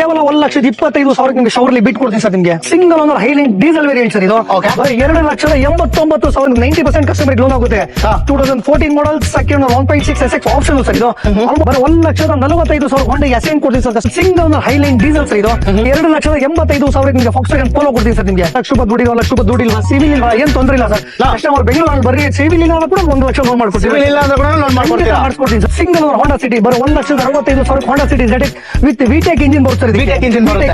ಕೇವಲ 1,25,000 ನಿಮಗೆ ಶವರ್ಲಿ ಬಿಟ್ ಕೊಡ್ತೀನಿ ಸರ್. ನಿಮಗೆ single owner highline diesel variant sir ಇದು. 2,89,000 90% ಕಸ್ಟಮರ್ ಲೋನ್ ಆಗುತ್ತೆ. 2014 model second 1.6 SX option sir ಇದು. 1,45,000 ಹೊಂಡ ಅಸೆಂಟ್ ಕೊಡ್ತೀನಿ sir. Single owner highline diesel sir ಇದು. 2,85,000 ನಿಮಗೆ ಫಾಕ್ಸ್‌ವ್ಯಾಗನ್ ಪೋಲೋ ಕೊಡ್ತೀನಿ ಸರ್. ನಿಮಗೆ ಲಕ್ಷ ರೂಪಾಯಿ ದುಡಿಲ್ಲ ಸಿವಿಲ್ ಇಲ್ಲ, ಏನ್ ತೊಂದರೆ ಇಲ್ಲ ಸರ್. ಕಸ್ಟಮರ್ ಬೆಂಗಳೂರಲ್ಲಿ ಬರ್ರಿ, ಸಿವಿಲ್ ಇಲ್ಲ ಕೂಡ 1 ಲಕ್ಷ ಲೋನ್ ಮಾಡ್ಕೊಡ್ತೀನಿ. ಸಿಂಗಲ್ ಓನರ್ ಹೋಂಡಾ ಸಿಟಿ ಬರೋ 1,65,000 Honda City ZX with VTEC engine ಬರುತ್ತೆ.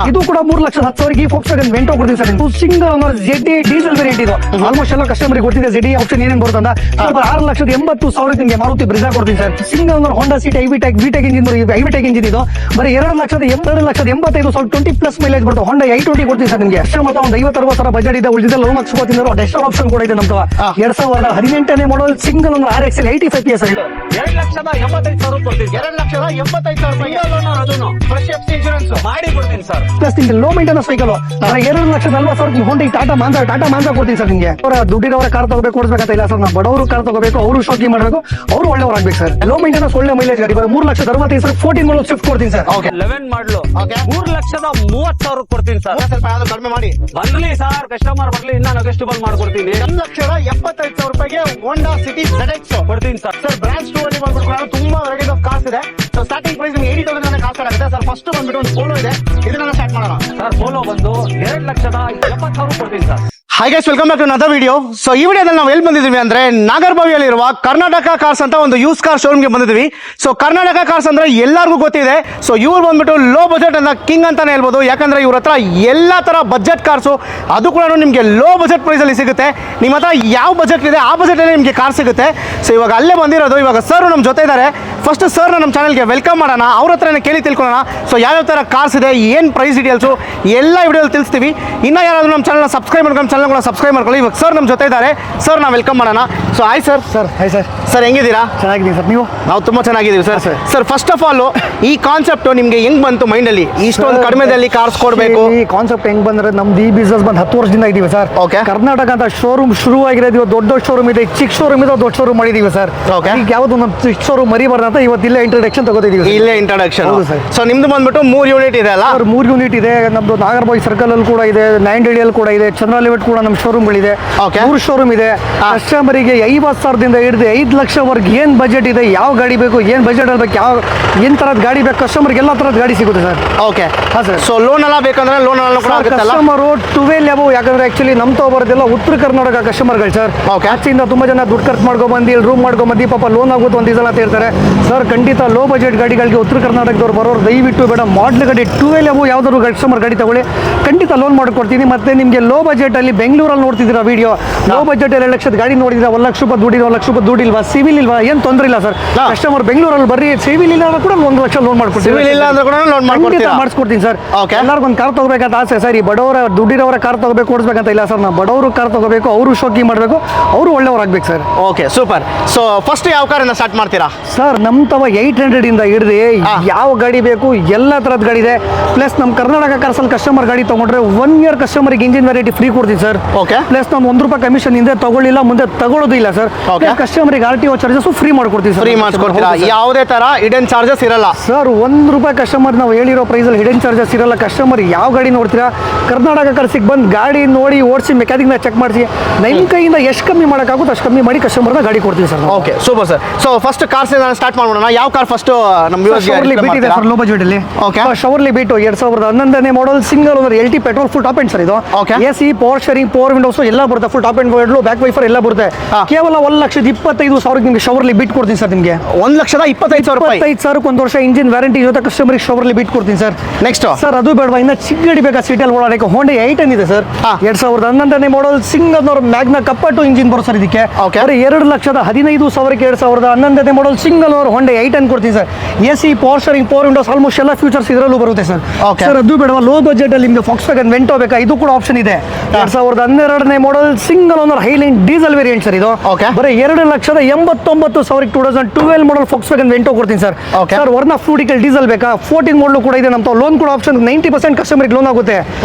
ಇದು ಕೂಡ 3,10,000 ಈ ಫಾಕ್ಸ್‌ವ್ಯಾಗನ್ ವೆಂಟೋ ಕೊಡ್ತೀನಿ sir. Single owner ZD diesel variant ಇದು. ಆಲ್ಮೋಸ್ಟ್ ಎಲ್ಲ ಕಸ್ಟಮರ್ ಗೊತ್ತಿದೆ ZD ಆಪ್ಷನ್ ಏನೇನು ಬರುತ್ತೆ ಅಂತ. 6,80,000 ನಿಮಗೆ ಮಾರುತಿ ಬ್ರಿಜಾ ಕೊಡ್ತೀನಿ sir. Single owner Honda City VTEC engine engine ಇದು ಬರೀ 2,85,000 20+ ಮೈಲೇಜ್ ಬರುತ್ತೆ. ಹೋಂಡಾ i20 ಕೊಡ್ತೀನಿ ಸರ್. ನಿಮಗೆ ಅಷ್ಟೇ ಮತ್ತೆ ಒಂದು 50-60 ಬಜೆಟ್ ಇದೆ. ಉಳಿದಿದೆ ಲೋನ್ ಹಾಕ್ಸ್ಕೊತೀನಿ. ಡೆಸ್ಟರ್ ಆಪ್ಷನ್ ಕೂಡ ಇದೆ ನಮ್ದು. 2018 ಮಾಡಲ್ single owner RXL 85 PS sir. 2,85,000 ಕೊಡ್ತೀನಿ. 2,85,000 ಫ್ರೆಶ್ ಇನ್ಶೂರೆನ್ಸ್ ಮಾಡಿ ಕೊಡ್ತೀನಿ ಸರ್. ಪ್ಲಸ್ ನಿಮಗೆ ಲೋ ಮೇಂಟೆನೆನ್ಸ್ ವೆಹಿಕಲ್ 2,40,000 ಹೋಂಡಾ ಟಾಟಾ ಮಾಂಜಾ ಕೊಡ್ತೀನಿ ಸರ್. ನಿಮಗೆ ಅವರ ದುಡ್ಡಿನವರ ಕಾರ್ ತಗೋಬೇಕು ಕೊಡ್ಬೇಕಂತ ಇಲ್ಲ ಸರ್. ನಾವು ಬಡವರು ಕಾರ್ ತಗೋಬೇಕು, ಅವರು ಶೋಕಿ ಮಾಡಬೇಕು, ಅವರು ಒಳ್ಳೆಯವರಾಗಬೇಕು ಸರ್. ಲೋ ಮೇಂಟೆನೆನ್ಸ್ ಒಳ್ಳೆ ಮೈಲೇಜ್ ಗಾಡಿ 3,65,000 14 ಮಾಡಲ್ ಸ್ವಿಫ್ಟ್ ಕೊಡ್ತೀನಿ ಸರ್. 11 ಮಾಡಲು 3,30,000 ಕೊಡ್ತೀನಿ ಸರ್. ಸ್ವಲ್ಪ ಯಾವ್ದು ಕಡಿಮೆ ಮಾಡಿ ಬರ್ಲಿ ಸರ್, ಕಸ್ಟಮರ್ ಬರ್ಲಿ, ಇನ್ನ ನೆಗೋಷಿಯಬಲ್ ಮಾಡ್ಕೊಡ್ತೀನಿ. 1,75,000 ರೂಪಾಯಿಗೆ ಹೋಂಡಾ ಸಿಟಿ ZX ಕೊಡ್ತೀನಿ ಸರ್. ಸರ್ ಬ್ರಾಂಚ್ 2 ಅಲ್ಲಿ ಬಂದ್ಬಿಟ್ಟು ತುಂಬಾ ವೆರೈಟಿ ಆಫ್ ಕಾರ್ಸ್ ಇದೆ. ಸೊ ಸ್ಟಾರ್ಟಿಂಗ್ ಪ್ರೈಸ್ ನಿಮಗೆ 80,000 ಕಾಸ್ಟ್ ಆಗುತ್ತೆ ಸರ್. ಫಸ್ಟ್ ಬಂದ್ಬಿಟ್ಟು ಒಂದು ಪೋಲೋ ಇದೆ, ಇದನ್ನ ಸ್ಟಾರ್ಟ್ ಮಾಡೋಣ ಸರ್. ಪೋಲೋ ಬಂದು 2,70,000 ಕೊಡ್ತೀನಿ sir. Hi guys, welcome back to another video. So ಈ ವಿಡಿಯೋದಲ್ಲಿ ನಾವು ಎಲ್ಲಿ ಬಂದಿದ್ದೀವಿ ಅಂದ್ರೆ ನಾಗರಬಾವಿಯಲ್ಲಿರುವ ಕರ್ನಾಟಕ ಕಾರ್ಸ್ ಅಂತ ಒಂದು ಯೂಸ್ ಕಾರ್ ಶೋರೂಮ್ಗೆ ಬಂದಿದ್ದೀವಿ. ಸೊ ಕರ್ನಾಟಕ ಕಾರ್ಸ್ ಅಂದ್ರೆ ಎಲ್ಲರಿಗೂ ಗೊತ್ತಿದೆ. ಸೊ ಇವ್ರು ಬಂದ್ಬಿಟ್ಟು ಲೋ ಬಜೆಟ್ ಅಂತ ಕಿಂಗ್ ಅಂತಾನೆ ಹೇಳ್ಬೋದು. ಯಾಕಂದ್ರೆ ಇವ್ರ ಹತ್ರ ಎಲ್ಲ ತರ ಬಜೆಟ್ ಕಾರ್ಸು, ಅದು ಕೂಡ ನಿಮಗೆ ಲೋ ಬಜೆಟ್ ಪ್ರೈಸ್ ಅಲ್ಲಿ ಸಿಗುತ್ತೆ. ನಿಮ್ಮ ಹತ್ರ ಯಾವ ಬಜೆಟ್ ಇದೆ ಆ ಬಜೆಟ್ ಅಲ್ಲಿ ನಿಮಗೆ ಕಾರ್ ಸಿಗುತ್ತೆ. ಸೊ ಇವಾಗ ಅಲ್ಲೇ ಬಂದಿರೋದು. ಇವಾಗ ಸರ್ ನಮ್ಮ ಜೊತೆ ಇದ್ದಾರೆ. ಫಸ್ಟ್ ಸರ್ ನಮ್ಮ ಚಾನಲ್ಗೆ ವೆಲ್ಕಮ್ ಮಾಡೋಣ, ಅವ್ರ ಹತ್ರನೇ ಕೇಳಿ ತಿಳ್ಕೊಳ್ಳೋಣ. ಸೊ ಯಾವ್ಯಾವ ತರ ಕಾರ್ಸ್ ಇದೆ, ಏನು ಪ್ರೈಸ್ ಡೀಟೇಲ್ಸು ಎಲ್ಲ ವಿಡಿಯೋದಲ್ಲಿ ತಿಳಿಸ್ತೀವಿ. ಇನ್ನ ಯಾರಾದ್ರೂ ನಮ್ಮ ಚಾನಲ್ ಸಬ್ಸ್ಕ್ರೈಬ್ ಮಾಡ್ಕೊಂಡು ಚಾನಲ್ ಸಬ್ಸ್ಕ್ರೈಬ್ ಮಾಡ್ಕೊಳ್ಳಿ. ಇವಾಗ ಸರ್ ನಮ್ಮ ಜೊತೆ ಇದ್ದಾರೆ. ಸರ್ ನಾವು ವೆಲ್ಕಮ್ ಮಾಡೋಣ. So hi sir. Hi sir. Sir ಹೆಂಗಿದ್ದೀರಾ? ಚೆನ್ನಾಗಿದ್ದೀನಿ ಸರ್. ನೀವು? ನಾವು ತುಂಬಾ ಚೆನ್ನಾಗಿದ್ದೀವಿ sir. Sir first of all ಈ ಕಾನ್ಸೆಪ್ಟ್ ನಿಮ್ಗೆ ಹೆಂಗ್ ಬಂತು ಮೈಂಡಲ್ಲಿ ಇಷ್ಟೊಂದು ಕಡಿಮೆದಲ್ಲಿ ಕಾರ್ಸ್ ಕೊಡಬೇಕು? ಈ ಕಾನ್ಸೆಪ್ಟ್ ಹೆಂಗ್ ಬಂದ್ರೆ ನಮ್ದು ಈ ಬಿಸ್ನೆಸ್ ಬಂದು 10 ವರ್ಷದಿಂದ ಇದೀವಿ ಸರ್. ಓಕೆ. ಕರ್ನಾಟಕ ಅಂತ ಶೋರೂಮ್ ಶುರು ಆಗಿರೋದು. ದೊಡ್ಡ ಶೋರೂಮ್ ಇದೆ, ಚಿಕ್ಕ ಶೋರೂಮ್ ಇದೆ, ದೊಡ್ಡ ಶೋರೂಮ್ ಮಾಡಿದೀವಿ ಸರ್. ಓಕೆ. ಈಗ ಯಾವ್ದು ನಮ್ಮ ಚಿಕ್ಕ ಶೋರೂಮ್ ಮರಿಬಾರ್ದಂತ ಇವತ್ತು ಇಲ್ಲೇ ಇಂಟ್ರಡಕ್ಷನ್ ತಗೋತಿದೀವಿ. ಇಲ್ಲೇ ಇಂಟ್ರಡಕ್ಷನ್. ಹೌದು ಸರ್. ಸೊ ನಿಮ್ದು ಬಂದ್ಬಿಟ್ಟು 3 ಯೂನಿಟ್ ಇದೆ ಅಲ್ಲ? 3 ಯೂನಿಟ್ ಇದೆ. ನಮ್ದು ನಾಗರಬಾವಿ ಸರ್ಕಲ್ ಅಲ್ಲಿ ಕೂಡ ಇದೆ, 9 ಅಲ್ಲಿ ಕೂಡ ಇದೆ, ಚಂದ್ರ ಲಿಮಿಟ್ ಕೂಡ ನಮ್ಮ ಶೋರೂಮ್ಗಳಿದೆ. ಓಕೆ. 3 ಶೋರೂಮ್ ಇದೆ. ಕಸ್ಟಮರಿಗೆ 50,000ದಿಂದ ಹಿಡಿದು 5,00,000ವರೆಗೆ ಏನ್ ಬಜೆಟ್ ಇದೆ, ಯಾವ ಗಾಡಿ ಬೇಕು, ಏನ್ ಬಜೆಟ್ ಬೇಕು, ಏನ್ ತರದ್ ಗಾಡಿ ಬೇಕು, ಕಸ್ಟಮರ್ಗೆ ಎಲ್ಲ ತರದ್ ಗಾಡಿ ಸಿಗುತ್ತೆ ಸರ್. ಓಕೆ. ಹಾ ಸರ್. ಸೊ ಲೋನ್ ಎಲ್ಲ ಬೇಕಂದ್ರೆ ಲೋನ್ ಎಲ್ಲ ಕೂಡ ಆಗುತ್ತಲ್ಲ? Customer 12 above. ಯಾಕಂದ್ರೆ ಆಕ್ಚುಲಿ ನಮ್ ತಗೋಬರೋದೆಲ್ಲ ಉತ್ತರ ಕರ್ನಾಟಕ ಕಸ್ಟಮರ್ಗಳು ಸರ್. ಓಕೆ. ಆಚೆಯಿಂದ ತುಂಬಾ ಜನ ದುಡ್ಡು ಖರ್ಚು ಮಾಡ್ಕೊಂಡ್ಬಂದು ಇಲ್ಲಿ ರೂಮ್ ಮಾಡ್ಕೊಂಡ್ಬಂದು ಪಾಪ ಲೋನ್ ಆಗುತ್ತೆ ಒಂದು ಅಂತ ಹೇಳ್ತಾರೆ ಸರ್. ಖಂಡಿತ ಲೋ ಬಜೆಟ್ ಗಾಡಿಗಳಿಗೆ ಉತ್ತರ ಕರ್ನಾಟಕದವ್ರು ಬರೋರು ದಯವಿಟ್ಟು ಬೇಡ, ಮಾಡಲ್ ಗಾಡಿ 12 ಅಬೌವ್ ಯಾವ್ದಾದ್ರು ಕಸ್ಟಮರ್ ಗಾಡಿ ತಗೊಳ್ಳಿ, ಖಂಡಿತ ಲೋನ್ ಮಾಡ್ಕೊಡ್ತೀನಿ. ಮತ್ತೆ ನಿಮಗೆ ಲೋ ಬಜೆಟ್ ಅಲ್ಲಿ ಬೆಂಗಳೂರಲ್ಲಿ ನೋಡ್ತಿದ್ದೀರಾ ವಿಡಿಯೋ, ಲೋ ಬಜೆಟ್ 2 ಲಕ್ಷದ ಗಾಡಿ ನೋಡಿದ್ರೆ 1,00,000 ರೂಪಾಯಿ ದುಡ್ಡಿರೋ, 1,00,000 ರೂಪಾಯಿ ದುಡ್ಡಿಲ್ವಾ, ಸಿವಿಲ್ ಇಲ್ವಾ, ಏನ್ ತೊಂದರೆ ಇಲ್ಲ ಸರ್. ಕಸ್ಟಮರ್ ಬೆಂಗಳೂರಲ್ಲಿ ಬರ್ರಿ, ಸಿವಿಲ್ ಇಲ್ಲ ಕೂಡ 1 ಲಕ್ಷ ಲೋನ್ ಮಾಡ್ಕೊಡ್ತೀನಿ. ಸಿವಿಲ್ ಇಲ್ಲ ಅಂದ್ರೆ ಕೂಡ ಲೋನ್ ಮಾಡಿಸ್ಕೊಡ್ತೀನಿ ಸರ್. ಓಕೆ. ಎಲ್ಲರಿಗೂ ಒಂದು ಕಾರ್ ತಗೋಬೇಕಂತ ಆಸೆ ಸರ್. ಈ ಬಡವರ ದುಡ್ಡಿರೋರ ಕಾರ್ ತಗೋಬೇಕು ಓಡಿಸ್ಬೇಕಂತ ಇಲ್ಲ ಸರ್. ನಾವು ಬಡವರು ಕಾರ್ ತಗೋಬೇಕು, ಅವರು ಶೋಕಿ ಮಾಡಬೇಕು, ಅವರು ಒಳ್ಳೆಯವರಾಗಬೇಕು sir. Okay, super. So first ಯಾವ ಕಾರಿಂದ ಸ್ಟಾರ್ಟ್ ಮಾಡ್ತೀರಾ ಸರ್? ನಮ್ಮ ತವ 800 ಇಂದ ಹಿಡಿದು ಯಾವ ಗಾಡಿ ಬೇಕು ಎಲ್ಲ ತರದ ಗಾಡಿ ಇದೆ. ಪ್ಲಸ್ ನಮ್ಮ ಕರ್ನಾಟಕ ಕಾರ್ಸಲ್ಲಿ ಕಸ್ಟಮರ್ ಗಾಡಿ ತಗೊಂಡ್ರೆ 1 ಇಯರ್ ಕಸ್ಟಮರ್ಗೆ ಇಂಜಿನ್ ವೆರೈಟಿ ಫ್ರೀ ಕೊಡ್ತೀವಿ ಸರ್. ಓಕೆ. ಪ್ಲಸ್ ನಾವು 1 ರೂಪಾಯಿ ಕಮಿಷನ್ ಹಿಂದೆ ತಗೊಳ್ಳಿಲ್ಲ, ಮುಂದೆ ತಗೊಳ್ಳೋದಿಲ್ಲ ಸರ್. ಓಕೆ. ಕಸ್ಟಮರ್ಗೆ RTO ಚಾರ್ಜಸ್ ಫ್ರೀ ಮಾಡ್ಕೊಡ್ತೀವಿ ಸರ್. ಫ್ರೀ ಮಾಡಿಸ್ಕೊಡ್ತೀರಾ? ಯಾವುದೇ ತರ ಹಿಡನ್ ಚಾರ್ಜಸ್ ಇರಲ್ಲ ಸರ್. 1 ರೂಪಾಯಿ ಕಸ್ಟಮರ್ ನಾವು ಹೇಳಿರೋ ಪ್ರೈಸ್ ಅಲ್ಲಿ ಹಿಡನ್ ಚಾರ್ಜಸ್ ಇರಲ್ಲ. ಕಸ್ಟಮರ್ ಯಾವ ಗಾಡಿ ನೋಡ್ತೀರಾ ಕರ್ನಾಟಕ ಕಾರ್ಸಿಗೆ ಬಂದು ಗಾಡಿ ನೋಡಿ ಓಡಿಸಿ ಮೆಕ್ಯಾನಿಕ್ ನ ಚೆಕ್ ಮಾಡಿಸಿ ನಿಮ್ಮ ಕೈಯಿಂದ ಎಷ್ಟು ಕಮ್ಮಿ ಮಾಡೋಕ್ಕಾಗುತ್ತೆ ಅಷ್ಟು ಕಮ್ಮಿ ಮಾಡಿ ಕಸ್ಟಮರ್ನ ಗಾಡಿ ಕೊಡ್ತೀವಿ sir. Okay, super sir. So first cars start ಮಾಡೋಣ. ಯಾವ ಕಾರ್ ಫಸ್ಟ್ ನಮ್ಮ ಶವರ್ಲಿ ಬಿಟ್ ಇದೆ ಸರ್, ಲೋ ಬಜೆಟ್ ಅಲ್ಲಿ. ಓಕೆ. ಶವರ್ಲಿ ಬಿಟ್ 2011ನೇ model single owner LT petrol full top end sir ಇದು. Okay. AC power steering power windows ಎಲ್ಲ ಬರುತ್ತೆ, full top end back wiper ಎಲ್ಲ ಬರುತ್ತೆ. ಕೇವಲ 1,25,000 ನಿಮಗೆ ಶವರ್ಲಿ ಬಿಟ್ ಕೊಡ್ತೀನಿ ಸರ್. ನಿಮಗೆ 1,25,000 ರೂಪಾಯಿ. 25,000 1 ವರ್ಷ ಇಂಜಿನ್ ವ್ಯಾರಂಟಿ ಜೊತೆ ಕಸ್ಟಮರ್ಗೆ ಶವರ್ಲಿ ಬಿಟ್ ಕೊಡ್ತೀನಿ ಸರ್. ನೆಕ್ಸ್ಟ್ ಸರ್ ಅದು ಬೇಡವಾ, ಇನ್ನ ಚಿಕ್ಕ ಗಾಡಿ ಬೇಕಾ ಸಿಟಿಯಲ್ಲಿ ಓಡಾಡಕ್ಕೆ ಹೋಂಡಾ i10 ಇದೆ ಸರ್. 2011ನೇ ಮಾಡಲ್ ಸಿಂಗಲ್ ಓನರ್ ಮ್ಯಾಗ್ನಾ ಕಪ್ಪಟ್ಟು ಇಂಜಿನ್ ಬರೋ ಸರ್ ಇದಕ್ಕೆ. ಓಕೆ. 2,15,000ಕ್ಕೆ 2011ನೇ model single owner Honda i10 ಕೊಡ್ತೀನಿ sir. AC power steering power windows almost ಎಲ್ಲ ಫೀಚರ್ಸ್ ಇದರಲ್ಲೂ ಬರುತ್ತೆ ಸರ್. ಓಕೆ. ಸರ್ ಅದು ಬೇಡವಾ, ಲೋ ಬಜೆಟ್ ಅಲ್ಲಿ ನಿಮಗೆ ಫಾಕ್ಸ್‌ವ್ಯಾಗನ್ ವೆಂಟೋ ಬೇಕಾ, ಇದು ಕೂಡ ಆಪ್ಷನ್ ಇದೆ. 2012ನೇ model single owner highline diesel variant sir ಇದು. Okay. ಬರೀ 2,89,000 2012 ಮಾಡಲ್ ಫಾಕ್ಸ್ ವ್ಯಾಗನ್ ವೆಂಟೋ ಕೊಡ್ತೀನಿ sir. Okay. Sir Verna fluidic diesel ಬೇಕಾ 14 ಮಾಡಲ್ ಕೂಡ ಇದೆ ನಮ್ಮ ಲೋನ್ ಕೂಡ ಆಪ್ಷನ್ 90% ಕಸ್ಟಮರ್ಗೆ ಲೋನ್ ಆಗುತ್ತೆ.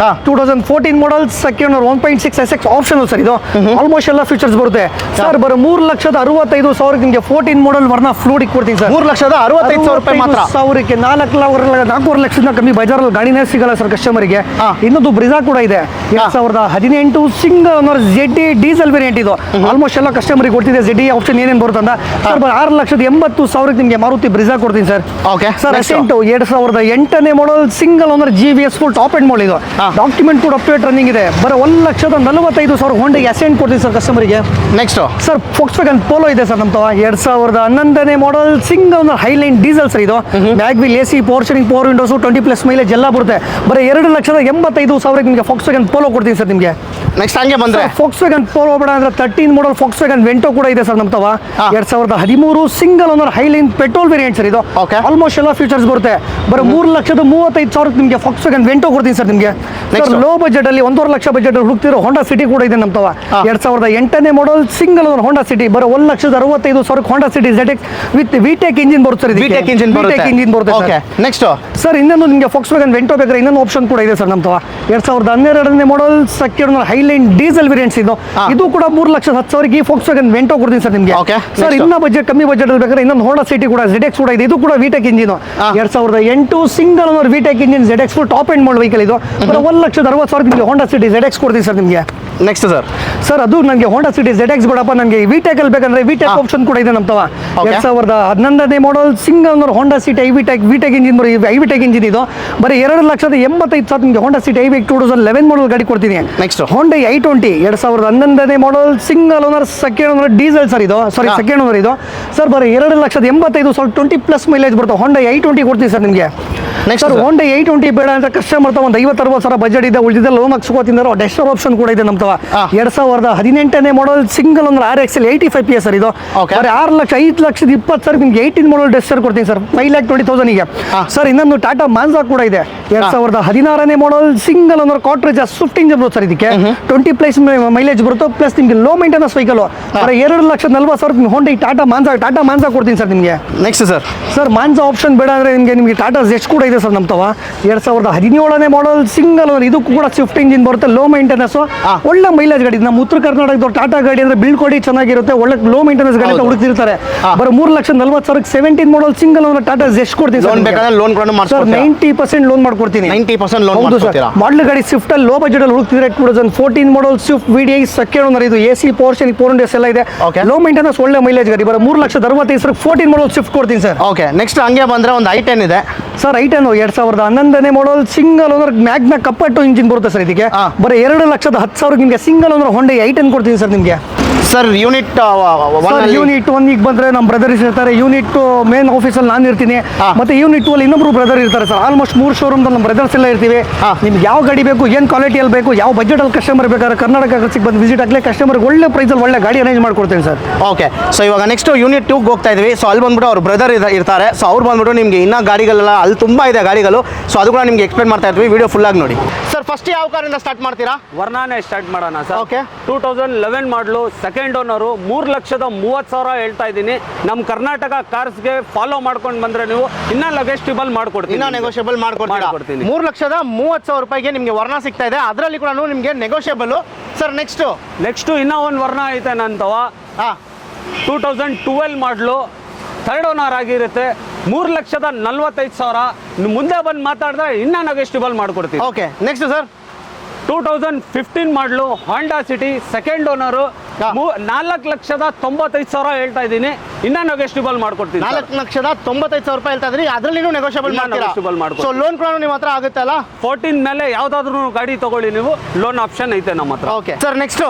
2014 model second 1.6 SX option sir ಇದು. ಆಲ್ಮೋಸ್ಟ್ ಎಲ್ಲ ಫೀಚರ್ಸ್ ಬರುತ್ತೆ ಸರ್. ಬರೋ 3,65,000 ನಿಮಗೆ 14 ಮಾಡಲ್ ವರ್ನಾ ಫ್ಲೂಡಿಕ್ ಕೊಡ್ತೀನಿ ಸರ್. 3,65,000 ರೂಪಾಯಿ ಮಾತ್ರ. 4 ಲಕ್ಷದ ಕಮ್ಮಿ ಬಜಾರಲ್ಲಿ ಗಾಡಿನೇ ಸಿಗಲ್ಲ ಸರ್ ಕಸ್ಟಮರ್ಗೆ. ಇನ್ನೊಂದು ಬ್ರಿಜಾ ಕೂಡ ಇದೆ 2018 single owner ZD diesel variant ಇದು. ಆಲ್ಮೋಸ್ಟ್ ಎಲ್ಲ ಕಸ್ಟಮರ್ಗೆ ಕೊಡ್ತಿದೆ ZD ಆಪ್ಷನ್ ಏನೇನು ಬರುತ್ತೆ ಅಂತ ಸರ್. 6,80,000 ನಿಮಗೆ ಮಾರುತಿ ಬ್ರಿಜಾ ಕೊಡ್ತೀನಿ ಸರ್. ಓಕೆ ಸರ್ ಅಸೆಂಟ್ 2008ನೇ model single owner GVS full top end model ಇದು. ಡಾಕ್ಯುಮೆಂಟ್ ಕೂಡ ಅಪ್ಡೇಟ್ ರನ್ನಿಂಗ್ ಇದೆ. ಬರೋ 1,45,000 ಹೋಂಡಿಗೆ ಅಸೆಂಟ್ ಕೊಡ್ತೀನಿ ಸರ್ ಕಸ್ಟಮರ್ಗೆ. Next sir Volkswagen Polo ಇದೆ ಸರ್ ನಮ್ಮ 2011ನೇ model single owner highline diesel sir ಇದು. ಮ್ಯಾಗ್ವಿಲ್ AC power steering power windows 20+ mileage ಎಲ್ಲ ಬರುತ್ತೆ. ಬರೀ 2,85,000 ನಿಮಗೆ ಫಾಕ್ಸ್ ವ್ಯಾಗನ್ ಪೋಲೋ ಕೊಡ್ತೀನಿ ಸರ್ ನಿಮಗೆ. ನೆಕ್ಸ್ಟ್ ಹಂಗೆ ಬಂದ್ರೆ ಫಾಕ್ಸ್ ವ್ಯಾಗನ್ ಪೋಲೋ ಬೇಡ ಅಂದ್ರೆ 13 ಮಾಡಲ್ ಫಾಕ್ಸ್ ವ್ಯಾಗನ್ ವೆಂಟೋ ಕೂಡ ಇದೆ ಸರ್ ನಮ್ಮ 2013 single owner highline petrol variant sir ಇದು. Okay. ಆಲ್ಮೋಸ್ಟ್ ಎಲ್ಲ ಫೀಚರ್ಸ್ ಬರುತ್ತೆ. ಬರೀ 3,35,000 ನಿಮಗೆ ಫಾಕ್ಸ್ ವ್ಯಾಗನ್ ವೆಂಟೋ ಕೊಡ್ತೀನಿ ಸರ್ ನಿಮಗೆ. ಲೋ ಬಜೆಟ್ ಅಲ್ಲಿ 1.5 ಲಕ್ಷ ಬಜೆಟ್ ಹುಡುಕ್ತಿರೋ ಹೋಂಡಾ ಸಿಟಿ ಕೂಡ ಇದೆ ನಮ್ಮ 2008ನೇ model single owner Honda City. ಬರೋ 1,65,000 Honda City ZX with VTEC engine ಬರುತ್ತೆ ಸರ್. VTEC ಇಂಜಿನ್ ಬರುತ್ತೆ. ಓಕೆ ನೆಕ್ಸ್ಟ್ ಸರ್ ಇನ್ನೊಂದು ನಿಮಗೆ ಫಾಕ್ಸ್ ವ್ಯಾಗನ್ ವೆಂಟೋ ಬೇಕಾದ್ರೆ ಇನ್ನೊಂದು ಆಪ್ಷನ್ ಕೂಡ ಇದೆ ಸರ್ ನಮ್ಮ 2012ನೇ model second highline diesel variants ಇದು. ಇದು ಕೂಡ 3,10,000 ಫಾಕ್ಸ್ ವ್ಯಾಗನ್ ವೆಂಟೋ ಕೊಡ್ತೀನಿ ಸರ್ ನಿಮಗೆ. Okay. ಸರ್ ಇನ್ನ ಬಜೆಟ್ ಕಮ್ಮಿ ಬಜೆಟ್ ಅಲ್ಲಿ ಬೇಕಾದ್ರೆ ಇನ್ನೊಂದು ಹೋಂಡಾ ಸಿಟಿ ಕೂಡ ZX ಕೂಡ ಇದೆ. ಇದು ಕೂಡ ವಿಟೆಕ್ engine 2008 single owner ವಿಟೆಕ್ engine ZX full top end ಮಾಡಲ್ ವೆಹಿಕಲ್ ಇದು. 1,60,000 ನಿಮಗೆ ಹೋಂಡಾ ಸಿಟಿ ZX ಕೊಡ್ತೀನಿ ಸರ್ ನಿಮಗೆ. ನೆಕ್ಸ್ಟ್ ಸರ್ ಅದು ನನಗೆ ಹೋಂಡಾ ಸಿಟಿ ZX ಬೇಡಪ್ಪ, ನನಗೆ ವಿಟೆಕ್ ಅಲ್ಲಿ ಬೇಕಂದ್ರೆ ವಿಟೆಕ್ ಆಪ್ಷನ್ ಕೂಡ ಇದೆ ನಮ್ಮ 2011ನೇ model single owner Honda City VTEC engine VTEC engine ಇದು. ಬರೀ 2,85,000 ನಿಮಗೆ ಹೋಂಡಾ ಸಿಟಿ 2011 ಮಾಡಲ್ ಗಾಡಿ ಕೊಡ್ತೀನಿ. ನೆಕ್ಸ್ಟ್ ಹೋಂಡಾ i20 2011ನೇ model single owner second owner diesel sir ಇದು. ಸೆಕೆಂಡ್ ಓನರ್ ಇದು ಸರ್. ಬರೀ 2,85,000 20+ ಮೈಲೇಜ್ ಬರುತ್ತೆ. ಹೋಂಡಾ i20 ಕೊಡ್ತೀನಿ ಸರ್ ನಿಮಗೆ. ನೆಕ್ಸ್ಟ್ ಸರ್ ಹೋಂಡಾ i20 ಬೇಡ ಅಂತ ಕಸ್ಟಮರ್ ಒಂದು 50-60,000 ಬಜೆಟ್ ಇದೆ, ಉಳಿದಿದೆ ಲೋನ್ ಹಾಕ್ಸ್ಕೋತಿದ್ದಾರೆ. ಡೆಸ್ಟರ್ ಆಪ್ಷನ್ ಕೂಡ ಇದೆ ನಮ್ಮ 2018ನೇ model single owner RXL 85 PS sir ಇದು. ಬರೀ 5,20,000 ನಿಮ್ಗೆ 18 ಮಾಡಲ್ ಡೆಸ್ಟರ್ ಕೊಡ್ತೀನಿ ಸರ್ 5,20,000 ಸರ್. ಇನ್ನೊಂದು ಟಾಟಾ ಮಾನ್ಸಾ ಕೂಡ ಇದೆ 2016ನೇ ಮಾಡಲ್ ಸಿಂಗಲ್ ಓನರ್ ಕಾಟ್ರೇಜ್ ಸ್ವಿಫ್ಟ್ ಇಂಜಿನ್ ಬರುತ್ತೆ ಸರ್. ಇದಕ್ಕೆ 20+ ಮೈಲೇಜ್ ಬರುತ್ತೆ, ಪ್ಲಸ್ ನಿಮಗೆ ಲೋ ಮೇಂಟೆನೆನ್ಸ್ ವೆಹಿಕಲ್. ಬರೀ 2,40,000 ನಿಮ್ಗೆ ಹೋಂಡಾ ಟಾಟಾ ಮಾನ್ಸಾ ಕೊಡ್ತೀನಿ ಸರ್ ನಿಮಗೆ. ನೆಕ್ಸ್ಟ್ ಸರ್ ಮಾನ್ಸಾ ಆಪ್ಷನ್ ಬೇಡ ಅಂದ್ರೆ ನಿಮಗೆ ಟಾಟಾ ಜೆಸ್ಟ್ ಕೂಡ ಇದೆ ಸರ್ ನಮ್ಮ 2017ನೇ ಮಾಡಲ್ ಸಿಂಗಲ್ ಓನರ್. ಇದು ಕೂಡ ಸ್ವಿಫ್ಟ್ ಇಂಜಿನ್ ಬರುತ್ತೆ, ಲೋ ಮೇಂಟೆನೆನ್ಸ್, ಒಳ್ಳೆ ಮೈಲೇಜ್ ಗಾಡಿ. ನಮ್ಮ ಉತ್ತರ ಕರ್ನಾಟಕದ ಟಾಟಾ ಗಾಡಿ ಅಂದ್ರೆ ಬೀಳ್ಕೊಡಿ ಚೆನ್ನಾಗಿರುತ್ತೆ, ಒಳ್ಳೆ ಲೋ ಮೇಂಟೆನೆನ್ಸ್ ಗಾಡಿ ಅಂತ ಹುಡುಕ್ತಿರ್ತಾರೆ. ಬರೋ 3,40,000 17 ಮಾಡಲ್ ಸಿಂಗಲ್ ಓನರ್ ಟಾಟಾ ಜೆಸ್ಟ್ ಕೊಡ್ತೀನಿ ಲೋನ್ ಬೇಕಾದ್ರೆ ಲೋನ್ ಕೂಡ ಸರ್. 90% ಲೋನ್ ಮಾಡ್ಕೊಡ್ತೀನಿ. 90% ಲೋನ್ ಹೌದು ಸರ್. ಮಾಡ್ಕೊಡ್ತೀರಾ? ಮಾಡಲ್ ಗಾಡಿ ಸ್ವಿಫ್ಟ್ ಅಲ್ಲಿ ಲೋ ಬಜೆಟ್ ಅಲ್ಲಿ ಹುಡುಕ್ತಿದ್ರೆ 2014 ಮಾಡಲ್ ಸ್ವಿಫ್ಟ್ VDI ಸೆಕೆಂಡ್ ಓನರ್ ಇದು. AC ಪವರ್ ಸ್ಟೀರಿಂಗ್ 4 ಇಂಡಿಯಸ್ ಎಲ್ಲ ಇದೆ. ಲೋ ಮೇಂಟೆನೆನ್ಸ್ ಒಳ್ಳೆ ಮೈಲೇಜ್ ಗಾಡಿ. ಬರೋ 3,65,000 14 ಮಾಡಲ್ ಸ್ವಿಫ್ಟ್ ಕೊಡ್ತೀನಿ ಸರ್. ಓಕೆ ನೆಕ್ಸ್ಟ್ ಹಂಗೆ ಬಂದ್ರೆ ಒಂದು i10 ಇದೆ ಸರ್. i10 2011ನೇ ಮಾಡಲ್ ಸಿಂಗಲ್ ಓನರ್ ಮ್ಯಾಗ್ನಾ ಕಪ್ಪಟ್ಟು ಇಂಜಿನ್ ಬರುತ್ತೆ ಸರ್. ಇದಕ್ಕೆ ಬರೀ 2,10,000 ನಿಮಗೆ ಸಿಂಗಲ್ ಓನರ್ ಹೋಂಡಾ i10 ಕೊಡ್ತೀನಿ ಸರ್ ನಿಮಗೆ. ಸರ್ ಯೂನಿಟ್ ಯೂನಿಟ್ 1 ಬಂದ್ರೆ ನಮ್ಮ ಬ್ರದರ್ಸ್ ಇರ್ತಾರೆ. ಯೂನಿಟ್ ಮೇನ್ ಆಫೀಸಲ್ಲಿ ನಾನು ಇರ್ತೀನಿ, ಮತ್ತೆ ಯೂನಿಟ್ 2 ಅಲ್ಲಿ ಇನ್ನೊಬ್ರು ಬ್ರದರ್ ಇರ್ತಾರೆ ಸರ್. ಆಲ್ಮೋಸ್ಟ್ 3 ಶೋರೂಮ್ ನಮ್ಮ ಬ್ರದರ್ಸ್ ಎಲ್ಲ ಇರ್ತೀವಿ. ನಿಮ್ಗೆ ಯಾವ ಗಾಡಿ ಬೇಕು, ಏನು ಕ್ವಾಲಿಟಿಯಲ್ಲಿ ಬೇಕು, ಯಾವ ಬಜೆಟ್ ಅಲ್ಲಿ ಕಸ್ಟಮರ್ ಬೇಕಾದ್ರೆ ಕರ್ನಾಟಕ ಕರ್ಸಿಗೆ ಬಂದು ವಿಸಿಟ್ ಆಗಲಿ, ಕಸ್ಟಮರ್ ಒಳ್ಳೆ ಪ್ರೈಸಲ್ಲಿ ಒಳ್ಳೆ ಗಾಡಿ ಅರೇಂಜ್ ಮಾಡ್ಕೊಡ್ತೀನಿ ಸರ್. ಓಕೆ ಸೊ ಇವಾಗ ನೆಕ್ಸ್ಟ್ ಯೂನಿಟ್ 2 ಹೋಗ್ತಾ ಇದೀವಿ. ಸೊ ಅಲ್ಲಿ ಬಂದ್ಬಿಟ್ಟು ಅವ್ರ ಬ್ರದರ್ ಇರ್ತಾರೆ. ಸೊ ಅವ್ರು ಬಂದ್ಬಿಟ್ಟು ನಿಮಗೆ ಇನ್ನೂ ಗಾಡಿಗಳೆಲ್ಲ ಅಲ್ಲಿ ತುಂಬಾ ಇದೆ ಗಾಡಿಗಳು. ಸೊ ಅದು ಕೂಡ ನಿಮ್ಗೆ ಎಕ್ಸ್ಪ್ಲೇನ್ ಮಾಡ್ತಾ ಇರ್ತೀವಿ, ವಿಡಿಯೋ ಫುಲ್ ಆಗಿ ನೋಡಿ. ಸರ್ ಫಸ್ಟ್ ಯಾವ ಕಾರಿಂದ ಸ್ಟಾರ್ಟ್ ಮಾಡ್ತೀರಾ? ವರ್ನಾನೇ ಸ್ಟಾರ್ಟ್ ಮಾಡೋಣ ಸರ್. ಓಕೆ 2011 ಮಾಡಲು ಸೆಕೆಂಡ್ ಓನರು 3,30,000 ಹೇಳ್ತಾ ಇದ್ದೀನಿ. ನಮ್ಮ ಕರ್ನಾಟಕ ಕಾರ್ಸ್ಗೆ ಫಾಲೋ ಮಾಡ್ಕೊಂಡು ಬಂದ್ರೆ ನೀವು ಇನ್ನೂ ನೆಗೋಷಿಯಬಲ್ ಮಾಡ್ಕೊಡ್ತೀನಿ. ಇನ್ನೂ ನೆಗೋಷಿಯಬಲ್ ಮಾಡ್ಕೊಡ್ತೀನಿ. 3,30,000 ರೂಪಾಯಿಗೆ ನಿಮಗೆ ವರ್ಣ ಸಿಗ್ತಾ ಇದೆ. ಅದರಲ್ಲಿ ಕೂಡ ನಿಮಗೆ ನೆಗೋಷಿಯಬಲ್. ಸರ್ ನೆಕ್ಸ್ಟ್ ಇನ್ನೂ ಒಂದು ವರ್ಣ ಐತೆ ನಂತವ 2012 ಮಾಡಲು ಥರ್ಡ್ ಓನರ್ ಆಗಿರುತ್ತೆ. 3,45,000 ಮುಂದೆ ಬಂದು ಮಾತಾಡಿದ್ರೆ ಇನ್ನೂ ನೆಗೋಷಿಯಬಲ್ ಮಾಡ್ಕೊಡ್ತೀನಿ. ಓಕೆ ನೆಕ್ಸ್ಟ್ ಸರ್ 2015 ಮಾಡಲು ಹಾಂಡಾ ಸಿಟಿ ಸೆಕೆಂಡ್ ಓನರು 4,95,000 ಹೇಳ್ತಾ ಇದ್ದೀನಿ. ಇನ್ನೂ ನೆಗೋಷಿಯಬಲ್ ಮಾಡ್ಕೊಡ್ತೀನಿ. 4,95,000 ರೂಪಾಯಿ ಹೇಳ್ತಾ ಇದ್ರಿ, ಅದರಲ್ಲಿ ನೆಗೋಷಿಯಬಲ್ ಮಾಡ್ತೀರಾ? ಸೊ ಲೋನ್ ಕೂಡ ನಿಮ್ಮ ಹತ್ರ ಆಗುತ್ತೆ ಅಲ್ಲ? 14 ಮೇಲೆ ಯಾವ್ದಾದ್ರು ಗಾಡಿ ತಗೊಳ್ಳಿ ನೀವು, ಲೋನ್ ಆಪ್ಷನ್ ಐತೆ ನಮ್ಮ ಹತ್ರ. ಓಕೆ ಸರ್ ನೆಕ್ಸ್ಟ್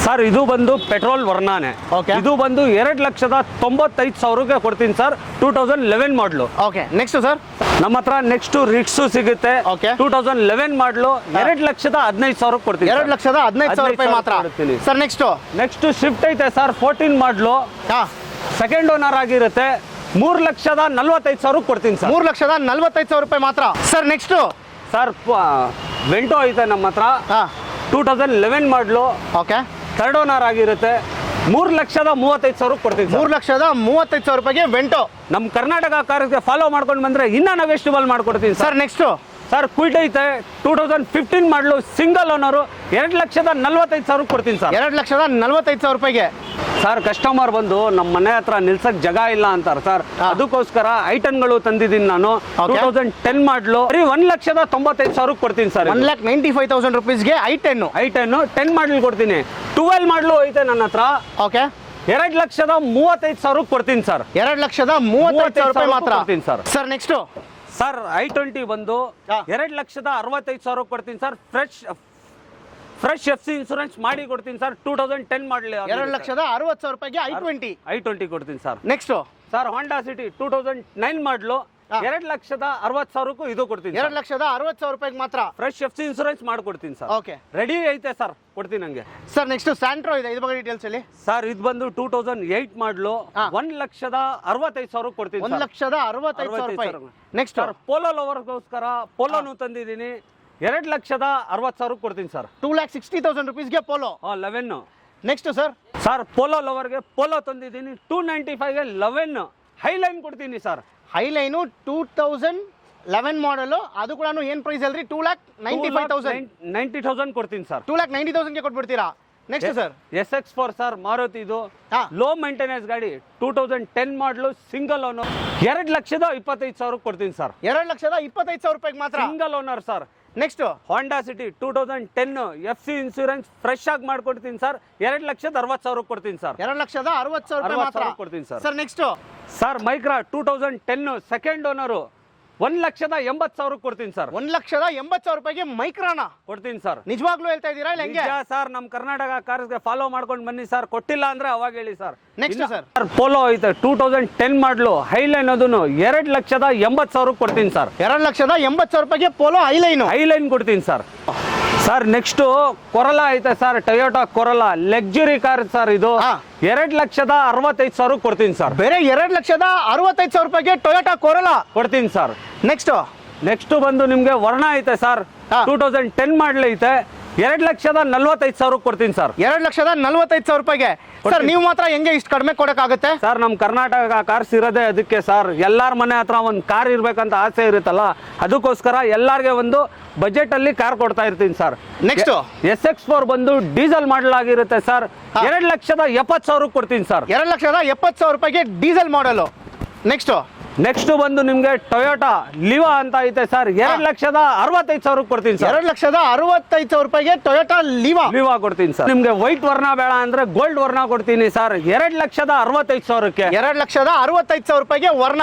ಸರ್ ಇದು ಬಂದು ಪೆಟ್ರೋಲ್ ವರ್ನಾನೆ. ಇದು ಬಂದು 2,95,000ಗೆ ಕೊಡ್ತೀನಿ ಸರ್. 2011 ಮಾಡಲು. ಓಕೆ ನೆಕ್ಸ್ಟ್ ಸರ್ ನಮ್ಮ ಹತ್ರ ನೆಕ್ಸ್ಟ್ ರಿಕ್ಸು ಸಿಗುತ್ತೆ. 2011 ಮಾಡಲು 2,15,000 ಕೊಡ್ತೀನಿ. 2,15,000 ರೂಪಾಯಿ ಮಾತ್ರ. ಸರ್ ನೆಕ್ಸ್ಟ್ ಶಿಫ್ಟ್ ಐತೆ ಸರ್ 14 ಮಾಡಲು ಸೆಕೆಂಡ್ ಓನರ್ ಆಗಿರುತ್ತೆ. 3,45,000 ಕೊಡ್ತೀನಿ ಸರ್. 3,45,000 ರೂಪಾಯಿ ಮಾತ್ರ. ಸರ್ ನೆಕ್ಸ್ಟ್ ಸರ್ ವೆಂಟೋ ಐತೆ ನಮ್ಮ ಹತ್ರ 2011 ಮಾಡಲು ಓಕೆ, ಥರ್ಡ್ ಓನರ್ ಆಗಿರುತ್ತೆ. 3,35,000 ಕೊಡ್ತೀನಿ ಸರ್. 3,35,000 ರೂಪಾಯಿಗೆ ವೆಂಟೋ. ನಮ್ಮ ಕರ್ನಾಟಕ ಕಾರ್ಸ್ಗೆ ಫಾಲೋ ಮಾಡ್ಕೊಂಡು ಬಂದ್ರೆ ಇನ್ನೂ ನೆಗೋಷಿಯಬಲ್ ಮಾಡ್ಕೊಡ್ತೀನಿ sir. Sir next sir Kwid ಐತೆ 2015 ಮಾಡಲು ಸಿಂಗಲ್ ಓನರು 2,45,000 ಕೊಡ್ತೀನಿ ಸರ್. 2,45,000 ರೂಪಾಯಿಗೆ. ಸರ್ ಕಸ್ಟಮರ್ ಬಂದು ನಮ್ಮ ಮನೆ ಹತ್ರ ನಿಲ್ಸಕ್ ಜಾಗ ಇಲ್ಲ ಅಂತಾರೆ ಸರ್. ಅದಕ್ಕೋಸ್ಕರ ಐಟನ್ಗಳು ತಂದಿದ್ದೀನಿ ನಾನು. 2010 ಮಾಡಲು 1,95,000 ಕೊಡ್ತೀನಿ ಸರ್. 1,95,000 ರೂಪೀಸ್ಗೆ ಐಟೆನ್ 10 ಮಾಡಲ್ ಕೊಡ್ತೀನಿ. 12 ಮಾಡಲು ಐತೆ ನನ್ನ ಹತ್ರ. ಓಕೆ, 2,35,000 ಕೊಡ್ತೀನಿ ಸರ್. 2,35,000 ರೂಪಾಯಿ ಮಾತ್ರ ಕೊಡ್ತೀನಿ sir. Sir next sir i20 ಬಂದು 2,65,000 ಕೊಡ್ತೀನಿ ಸರ್. ಫ್ರೆಶ್ FC ಇನ್ಸೂರೆನ್ಸ್ ಮಾಡಿ ಕೊಡ್ತೀನಿ ಸರ್. 2010 ಮಾಡಲಿ 2,60,000 ರೂಪಾಯಿಗೆ i20 ಕೊಡ್ತೀನಿ sir. Next sir Honda City 2009 ಮಾಡಲು 2,60,000 ಇದು ಕೊಡ್ತೀನಿ. 2,60,000 ರೂಪಾಯಿಗೆ ಮಾತ್ರ ಫ್ರೆಶ್ FC ಇನ್ಸೂರೆನ್ಸ್ ಮಾಡ್ಕೊಡ್ತೀನಿ ಸರ್. ಓಕೆ, ರೆಡಿ ಐತೆ ಸರ್, ಕೊಡ್ತೀನಿ ನಂಗೆ. ಸರ್ ನೆಕ್ಸ್ಟ್ ಸ್ಯಾಂಟ್ರೋ ಇದೆ, ಇದ್ರ ಬಗ್ಗೆ ಡೀಟೇಲ್ಸ್ ಹೇಳಿ. ಸರ್ ಇದು ಬಂದು 2008 ಮಾಡಲು 1,65,000 ಕೊಡ್ತೀನಿ. 1,65,000 ರೂಪಾಯಿ. ನೆಕ್ಸ್ಟ್ ಸರ್ ಪೋಲೋ ಲವರ್ಗೋಸ್ಕರ ಪೋಲೋನು ತಂದಿದ್ದೀನಿ. 2,60,000 ಕೊಡ್ತೀನಿ ಸರ್. 2,60,000 ರೂಪೀಸ್ಗೆ Polo 11. Next sir sir Polo ಲವರ್ಗೆ ಪೋಲೋ ತಂದಿದ್ದೀನಿ. 295ಗೆ 11 ಹೈಲೈನ್ ಕೊಡ್ತೀನಿ ಸರ್. ಹೈಲೈನು 2011 ಮಾಡಲು, ಅದು ಕೂಡ ಏನು ಪ್ರೈಸ್ ಅಲ್ರಿ? 2,95,000 ಕೊಡ್ತೀನಿ ಸರ್. 2,90,000ಗೆ ಕೊಟ್ಬಿಡ್ತೀರಾ. Next sir SX4 sir Maruti ಇದು ಲೋ ಮೇಂಟೆನೆನ್ಸ್ ಗಾಡಿ. 2010 ಮಾಡಲು ಸಿಂಗಲ್ ಓನರ್ 2,25,000 ಕೊಡ್ತೀನಿ ಸರ್. 2,25,000 ರೂಪಾಯಿಗೆ ಮಾತ್ರ single owner sir. Next Honda City 2010 FC insurance fresh ಆಗಿ ಮಾಡ್ಕೊಡ್ತೀನಿ ಸರ್. 2,60,000 ಕೊಡ್ತೀನಿ ಸರ್. 2,60,000 ರೂಪಾಯಿ ಮಾತ್ರ ಕೊಡ್ತೀನಿ sir. Sir next sir Micra 2010 second owner 1,80,000 ಕೊಡ್ತೀನಿ ಸರ್. 1,80,000 ರೂಪಾಯಿಗೆ ಮೈಕ್ರಾನ ಕೊಡ್ತೀನಿ ಸರ್. ನಿಜವಾಗ್ಲೂ ಹೇಳ್ತಾ ಇದ್ದೀರಾ ಇಲ್ಲ ಹೆಂಗೆ? ಸರ್ ನಮ್ಮ ಕರ್ನಾಟಕ ಕಾರ್ಸ್ಗೆ ಫಾಲೋ ಮಾಡ್ಕೊಂಡು ಬನ್ನಿ ಸರ್. ಕೊಟ್ಟಿಲ್ಲ ಅಂದ್ರೆ ಅವಾಗ ಹೇಳಿ ಸರ್. ನೆಕ್ಸ್ಟ್ ಸರ್ ಪೋಲೋ ಐತೆ 2010 ಮಾಡಲು ಹೈಲೈನ್ ಅದನ್ನು 2,80,000 ಕೊಡ್ತೀನಿ ಸರ್. 2,80,000 ರೂಪಾಯಿಗೆ ಪೋಲೋ ಹೈಲೈನ್ ಕೊಡ್ತೀನಿ ಸರ್. ಸರ್ ನೆಕ್ಸ್ಟ್ ಕೊರಲಾ ಐತೆ sir, Toyota Corolla luxury car sir. ಇದು 2,65,000 ಕೊಡ್ತೀನಿ ಸರ್. ಬೇರೆ 2,65,000 ರೂಪಾಯಿಗೆ ಟೊಯೋಟಾ ಕೊರಲಾ ಕೊಡ್ತೀನಿ ಸರ್. ನೆಕ್ಸ್ಟ್ ಬಂದು ನಿಮ್ಗೆ ವರ್ಣ ಐತೆ ಸರ್. 2010 ಮಾಡಲ್ ಐತೆ 2,45,000 ಕೊಡ್ತೀನಿ ಸರ್. 2,45,000 ರೂಪಾಯಿಗೆ ಸರ್. ನೀವು ಮಾತ್ರ ಹೆಂಗೆ ಇಷ್ಟು ಕಡಿಮೆ ಕೊಡಕ್ಕಾಗುತ್ತೆ ಸರ್? ನಮ್ಮ ಕರ್ನಾಟಕ ಕಾರ್ಸ್ ಇರೋದೇ ಅದಕ್ಕೆ ಸರ್. ಎಲ್ಲಾರ ಮನೆ ಹತ್ರ ಒಂದು ಕಾರ್ ಇರ್ಬೇಕಂತ ಆಸೆ ಇರುತ್ತಲ್ಲ, ಅದಕ್ಕೋಸ್ಕರ ಎಲ್ಲಾರ್ಗೆ ಒಂದು ಬಜೆಟ್ ಅಲ್ಲಿ ಕಾರ್ ಕೊಡ್ತಾ ಇರ್ತೀನಿ ಸರ್. ನೆಕ್ಸ್ಟ್ SX4 ಬಂದು ಡೀಸೆಲ್ ಮಾಡಲ್ ಆಗಿರುತ್ತೆ ಸರ್. 2,70,000 ಕೊಡ್ತೀನಿ ಸರ್. 2,70,000 ರೂಪಾಯಿಗೆ ಡೀಸೆಲ್ ಮಾಡಲು. ನೆಕ್ಸ್ಟ್ ಬಂದು ನಿಮ್ಗೆ ಟೊಯೋಟಾ ಲಿವಾ ಅಂತ ಐತೆ ಸರ್. 2,65,000 ಕೊಡ್ತೀನಿ ಸರ್. 2,65,000 ರೂಪಾಯಿಗೆ ಟೊಯೋಟಾ ಲಿವಾ ಕೊಡ್ತೀನಿ ಸರ್. ನಿಮ್ಗೆ ವೈಟ್ ವರ್ಣ ಬೇಡ ಅಂದ್ರೆ ಗೋಲ್ಡ್ ವರ್ಣ ಕೊಡ್ತೀನಿ ಸರ್. 2,65,000ಕ್ಕೆ 2,65,000 ರೂಪಾಯಿಗೆ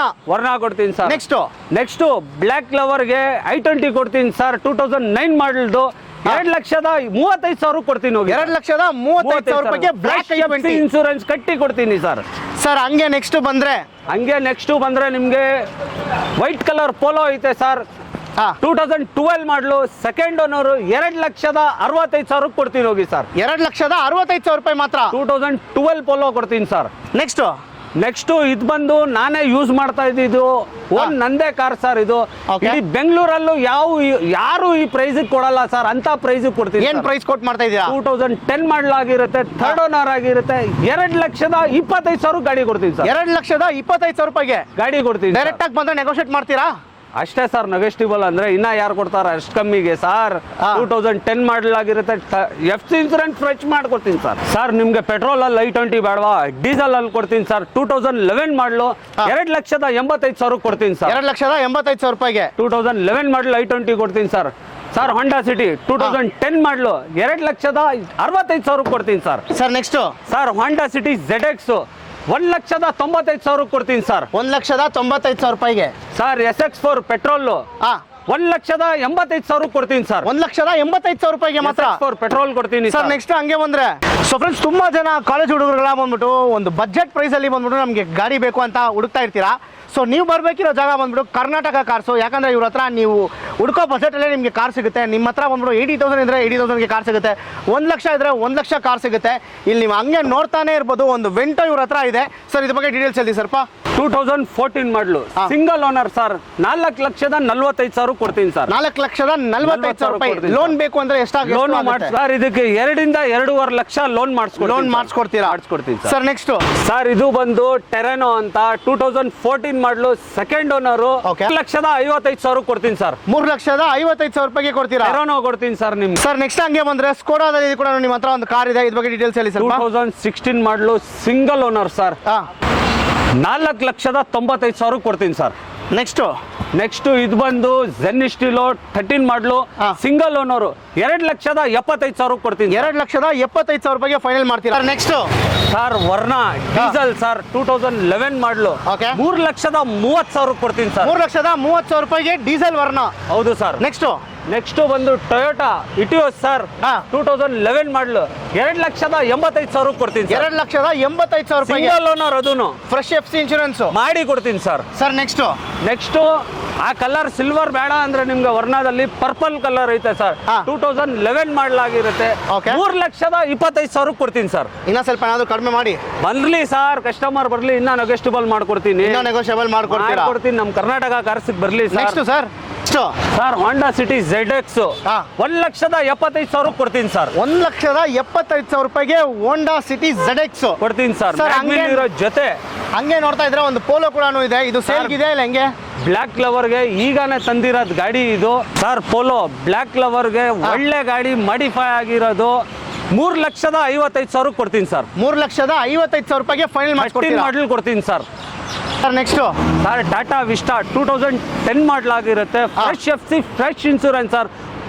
ವರ್ಣ ಕೊಡ್ತೀನಿ ಸರ್. ನೆಕ್ಸ್ಟ್ ಬ್ಲ್ಯಾಕ್ ಲವರ್ಗೆ i20 ಕೊಡ್ತೀನಿ ಸರ್. 2009 ಮಾಡಲ್ದು 2,35,000 ಕೊಡ್ತೀನಿ. 2,35,000 ರೂಪಾಯಿಗೆ ಬ್ಲ್ಯಾಕ್ i20 ಇನ್ಸೂರೆನ್ಸ್ ಕಟ್ಟಿ ಕೊಡ್ತೀನಿ ಸರ್. ಸರ್ ಹಂಗೆ ನೆಕ್ಸ್ಟ್ ಬಂದ್ರೆ ನಿಮ್ಗೆ ವೈಟ್ ಕಲರ್ ಪೋಲೋ ಐತೆ ಸರ್. 2012 ಮಾಡಲು ಸೆಕೆಂಡ್ ಓನರು 2,65,000 ಕೊಡ್ತೀನಿ ಹೋಗಿ ಸರ್. 2,65,000 ರೂಪಾಯಿ ಮಾತ್ರ 2012 ಪೋಲೋ ಕೊಡ್ತೀನಿ ಸರ್. ನೆಕ್ಸ್ಟ್ ಇದು ಬಂದು ನಾನೇ ಯೂಸ್ ಮಾಡ್ತಾ ಇದ್ದಿದ್ದು ನಂದೇ ಕಾರ್ ಸರ್. ಇದು ಇಡೀ ಬೆಂಗಳೂರಲ್ಲೂ ಯಾರು ಈ ಪ್ರೈಸ್ ಕೊಡಲ್ಲ ಸರ್. ಅಂತ ಪ್ರೈಸ್ ಕೊಡ್ತೀನಿ. ಏನ್ ಪ್ರೈಸ್ ಕೊಟ್ಟು ಮಾಡ್ತಾ ಇದೀರಾ? 2010 ಮಾಡಲ್ ಆಗಿರುತ್ತೆ, ಥರ್ಡ್ ಓನರ್ ಆಗಿರುತ್ತೆ. 2,25,000 ಗಾಡಿ ಕೊಡ್ತೀನಿ ಸರ್. 2,25,000 ರೂಪಾಯಿಗೆ ಗಾಡಿ ಕೊಡ್ತೀನಿ. ಡೈರೆಕ್ಟ್ ಆಗಿ ಬಂದ್ರೆ ನೆಗೋಷಿಯೇಟ್ ಮಾಡ್ತೀರಾ? ಅಷ್ಟೇ ಸರ್, ನೆಗೋಷಿಯಬಲ್ ಅಂದ್ರೆ ಇನ್ನ ಯಾರು ಕೊಡ್ತಾರ ಅಷ್ಟು ಕಮ್ಮಿಗೆ ಸರ್. 2010 ಮಾಡಲ್ ಆಗಿರುತ್ತೆ. FC ಇನ್ಸೂರೆನ್ಸ್ ಫ್ರೆಶ್ ಮಾಡ್ಕೊಡ್ತೀನಿ ಸರ್. ಸರ್ ನಿಮ್ಗೆ ಪೆಟ್ರೋಲ್ ಅಲ್ಲಿ i20 ಬೇಡವಾ? ಡೀಸೆಲ್ ಅಲ್ಲಿ ಕೊಡ್ತೀನಿ ಸರ್. 2011 ಮಾಡಲು 2,85,000 ಕೊಡ್ತೀನಿ ಸರ್. 2,85,000 ರೂಪಾಯಿಗೆ 2011 ಮಾಡಲ್ i20 ಕೊಡ್ತೀನಿ ಸರ್. ಹೋಂಡಾ ಸಿಟಿ 2010 ಮಾಡಲು 2,65,000 ಕೊಡ್ತೀನಿ ಸರ್. ನೆಕ್ಸ್ಟ್ ಹೋಂಡಾ ಸಿಟಿ ZX 1,95,000 ಕೊಡ್ತೀನಿ ಸರ್. 1,95,000 ರೂಪಾಯಿಗೆ ಸರ್. SX4 ಪೆಟ್ರೋಲ್ 1,85,000 ಕೊಡ್ತೀನಿ ಸರ್. 1,85,000 ರೂಪಾಯಿಗೆ ಮಾತ್ರ ಪೆಟ್ರೋಲ್ ಕೊಡ್ತೀನಿ ಸರ್. ನೆಕ್ಸ್ಟ್ ಹಂಗೆ ಬಂದ್ರೆ ಫ್ರೆಂಡ್ಸ್, ತುಂಬಾ ಜನ ಕಾಲೇಜ್ ಹುಡುಗರುಗಳ ಬಂದ್ಬಿಟ್ಟು ಒಂದು ಬಜೆಟ್ ಪ್ರೈಸ್ ಅಲ್ಲಿ ಬಂದ್ಬಿಟ್ಟು ನಮ್ಗೆ ಗಾಡಿ ಬೇಕು ಅಂತ ಹುಡುಕ್ತಾ ಇರ್ತೀರಾ. ಸೊ ನೀವು ಬರಬೇಕಿರೋ ಜಾಗ ಬಂದ್ಬಿಟ್ಟು ಕರ್ನಾಟಕ ಕಾರ್ಸು. ಯಾಕಂದರೆ ಇವ್ರ ಹತ್ರ ನೀವು ಹುಡ್ಕೋ ಬಜೆಟಲ್ಲೇ ನಿಮಗೆ ಕಾರ್ ಸಿಗುತ್ತೆ. ನಿಮ್ಮ ಹತ್ರ ಬಂದ್ಬಿಟ್ಟು 80,000 ಇದ್ದರೆ 80,000ಗೆ ಕಾರ್ ಸಿಗುತ್ತೆ, 1 ಲಕ್ಷ ಇದ್ದರೆ 1 ಲಕ್ಷ ಕಾರ್ ಸಿಗುತ್ತೆ. ಇಲ್ಲಿ ನೀವು ಹಂಗೆ ನೋಡ್ತಾನೆ ಇರ್ಬೋದು, ಒಂದು ವೆಂಟೋ ಇವ್ರ ಹತ್ರ ಇದೆ. ಸರ್ ಇದ್ರ ಬಗ್ಗೆ ಡೀಟೇಲ್ಸ್ ಹೇಳಿ ಸರ್ಪ. 2014 ಮಾಡಲು ಸಿಂಗಲ್ ಓನರ್ ಸರ್, 4,45,000 ಕೊಡ್ತೀನಿ ಸರ್. 4,45,000 ರೂಪಾಯಿ. ಲೋನ್ ಬೇಕು ಅಂದ್ರೆ ಲೋನ್ ಸರ್ ಇದಕ್ಕೆ 2-2.5 ಲಕ್ಷ ಲೋನ್ ಲೋನ್ ಮಾಡಿಸ್ಕೊಡ್ತೀರಾ? ಮಾಡಿಸ್ಕೊಡ್ತೀನಿ ಸರ್. ನೆಕ್ಸ್ಟ್ ಸರ್ ಇದು ಬಂದು ಟೆರೆನೋ ಅಂತ 2014 ಮಾಡಲು ಸೆಕೆಂಡ್ ಓನರು, 1,55,000 ಕೊಡ್ತೀನಿ ಸರ್. 3,55,000 ರೂಪಾಯಿಗೆ ಕೊಡ್ತೀರಾ? ಟೆರೆನೋ ಕೊಡ್ತೀನಿ ಸರ್ ನಿಮ್ಗೆ. ಸರ್ ನೆಕ್ಸ್ಟ್ ಹಂಗೆ ಬಂದ್ರೆ ಸ್ಕೋಡಾದಲ್ಲಿ ಕೂಡ ನಿಮ್ಮ ಹತ್ರ ಒಂದು ಕಾರ್ ಇದೆ, ಇದ್ರ ಬಗ್ಗೆ ಡೀಟೇಲ್ಸ್ ಹೇಳಿ ಸ್ವಲ್ಪ. 2016 ಮಾಡಲು ಸಿಂಗಲ್ ಓನರ್ ಸರ್, 4,95,000 ಕೊಡ್ತೀನಿ ಸರ್. ನೆಕ್ಸ್ಟ್ ಇದು ಬಂದು ಜೆನ್ ಸ್ಟೀಲೋ 13 ಮಾಡಲು ಸಿಂಗಲ್ ಓನರು, 2,75,000 ಕೊಡ್ತೀನಿ. 2,75,000 ರೂಪಾಯಿಗೆ ಫೈನಲ್ ಮಾಡ್ತೀರಾ? Next sir Verna diesel sir 2011 ಮಾಡಲು, 3,30,000 ಕೊಡ್ತೀನಿ ಸರ್. 3,30,000 ರೂಪಾಯಿಗೆ ಡೀಸೆಲ್ ವರ್ನಾ. ಹೌದು ಸರ್. ನೆಕ್ಸ್ಟ್ ಬಂದು ಟೊಯೋಟಾ ಇಟಿಯೋಸ್ ಸರ್ 2011 ಮಾಡಲು, 2,85,000 ಕೊಡ್ತೀನಿ. 2,85,000 ರೂಪಾಯಿ ಸಿಂಗಲ್ ಓನರ್, ಅದೂನು ಫ್ರೆಶ್ FC ಇನ್ಶೂರೆನ್ಸ್ ಮಾಡಿ ಕೊಡ್ತೀನಿ ಸರ್. ಸರ್ ನೆಕ್ಸ್ಟ್ ಆ ಕಲರ್ ಸಿಲ್ವರ್ ಬೇಡ ಅಂದ್ರೆ ನಿಮ್ಗೆ ವರ್ಣದಲ್ಲಿ ಪರ್ಪಲ್ ಕಲರ್ ಐತೆ ಸರ್, 2011 ಮಾಡಲಾಗಿರುತ್ತೆ, 3,25,000 ಕೊಡ್ತೀನಿ ಸರ್. ಇನ್ನ ಸ್ವಲ್ಪ ಏನಾದ್ರು ಕಡಿಮೆ ಮಾಡಿ ಬರ್ಲಿ ಸರ್, ಕಸ್ಟಮರ್ ಬರ್ಲಿ, ಇನ್ನ ನೆಗೋಷಿಯಬಲ್ ಮಾಡ್ಕೊಡ್ತೀನಿ. ನೆಗೋಷಿಯಬಲ್ ಮಾಡ್ಕೊಡ್ತೀನಿ. ನಮ್ಮ ಕರ್ನಾಟಕ ಕಾರ್ಸ್ ಬರ್ಲಿ ನೆಕ್ಸ್ಟ್ ಸರ್. ಹೋಂಡಾ ಸಿಟಿ ZX 1,75,000 ಕೊಡ್ತೀನಿ ಸರ್. 1,75,000 ರೂಪಾಯಿಗೆ ಹೋಂಡಾ ಸಿಟಿ ZX ಕೊಡ್ತೀನಿ ಸರ್. ಜೊತೆ ಹಂಗೆ ನೋಡ್ತಾ ಇದ್ರೆ ಒಂದು ಪೋಲೋ ಕೂಡ ಇದೆ, ಇದು ಸೇಲ್ ಇದೆ ಇಲ್ಲ ಹೆಂಗೆ? ಬ್ಲ್ಯಾಕ್ ಲವರ್ಗೆ ಈಗಾನೇ ತಂದಿರೋದು ಗಾಡಿ ಇದು ಸರ್. ಪೋಲೋ ಬ್ಲ್ಯಾಕ್ ಲವರ್ಗೆ ಒಳ್ಳೆ ಗಾಡಿ, ಮಾಡಿಫೈ ಆಗಿರೋದು, 3,55,000 ಕೊಡ್ತೀನಿ ಸರ್. 3,55,000 ರೂಪಾಯಿಗೆ ಫೈನಲ್ ಮಾಡ್ಕೊಡ್ತೀನಿ. ಮಾಡಲ್ ಕೊಡ್ತೀನಿ sir. Next sir Tata Vista 2010 ಮಾಡಲಾಗಿರುತ್ತೆ, fresh FC fresh insurance sir,